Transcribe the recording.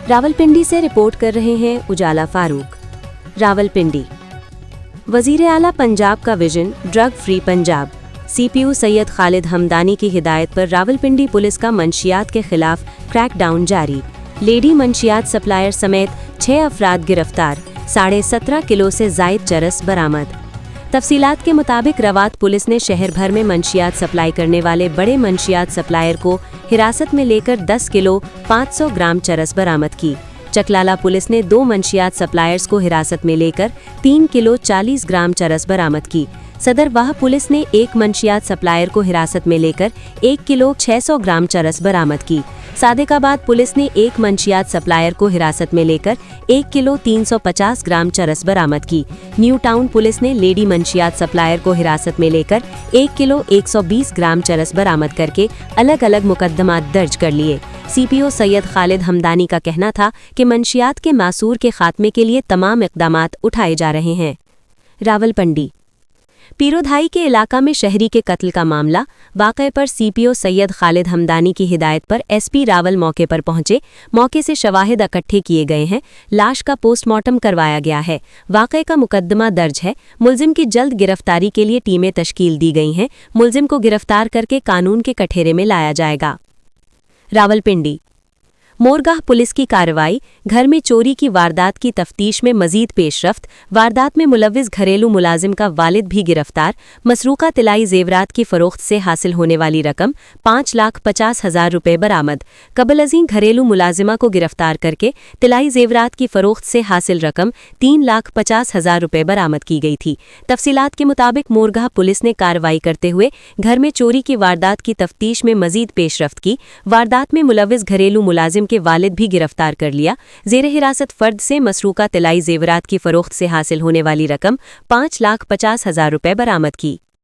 रावलपिंडी से रिपोर्ट कर रहे हैं उजाला फारूक। रावलपिंडी। वजीर आला पंजाब का vision drug free Punjab. CPO Syed Khalid Hamdani की हिदायत पर रावलपिंडी पुलिस का मंशियात के खिलाफ क्रैकडाउन जारी। लेडी मंशियात सप्लायर समेत 6 अफराद गिरफ्तार। 17.5 किलो से जायद चरस बरामद। तफसीलात के मुताबिक रवात पुलिस ने शहर भर में मंशियात सप्लाई करने वाले बड़े मंशियात सप्लायर को हिरासत में लेकर 10 किलो 500 ग्राम चरस बरामद की। चकलाला पुलिस ने 2 मंशियात सप्लायर्स को हिरासत में लेकर 3 किलो 40 ग्राम चरस बरामद की। सदर वाह पुलिस ने 1 मंशियात सप्लायर को हिरासत में लेकर 1 किलो 600 ग्राम चरस बरामद की। सादिकाबाद पुलिस ने 1 मंशियात सप्लायर को हिरासत में लेकर 1 किलो 350 ग्राम चरस बरामद की। न्यू टाउन पुलिस ने लेडी मंशियात सप्लायर को हिरासत में लेकर 1 किलो 120 ग्राम चरस बरामद करके अलग अलग मुकदमात दर्ज कर लिए। सीपीओ सैयद खालिद हमदानी का कहना था कि मंशियात के मासूर के खात्मे के लिए तमाम इक़दामात उठाए जा रहे हैं। रावलपिंडी। पीरोधाई के इलाका में शहरी के कत्ल का मामला। वाक़े पर सीपीओ सैयद खालिद हमदानी की हिदायत पर एसपी रावल मौके पर पहुंचे। मौके से शवाहिद इकट्ठे किए गए हैं। लाश का पोस्टमार्टम करवाया गया है। वाक़े का मुकदमा दर्ज है। मुलजिम की जल्द गिरफ्तारी के लिए टीमें तश्कील दी गई हैं। मुलजिम को गिरफ्तार करके कानून के कठेरे में लाया जाएगा। रावलपिंडी। मोरगाह पुलिस की कार्रवाई। घर में चोरी की वारदात की तफ्तीश में मजीद पेशरफ्त। वारदात में मुलव्विस घरेलू मुलाजिम का वालिद भी गिरफ्तार। मसरूका तिलाई जेवरात की फरोख्त से हासिल होने वाली रकम 5,50,000 रुपये बरामद। कबल-अज़ीं घरेलू मुलाजिमा को गिरफ्तार करके तिलाई जेवरात की फरोख्त से हासिल रकम 3,50,000 रुपये बरामद की गई थी। तफसीलात के मुताबिक मोरगाह पुलिस ने कार्रवाई करते हुए घर में चोरी की वारदात की तफ्तीश में मजीद पेशरफ्त की। वारदात में मुलव्विस घरेलू मुलाजिम के वालिद भी गिरफ्तार कर लिया। ज़ेरे हिरासत फर्द से मसरूका तिलाई जेवरात की फरोख्त से हासिल होने वाली रकम 5,50,000 रुपये बरामद की।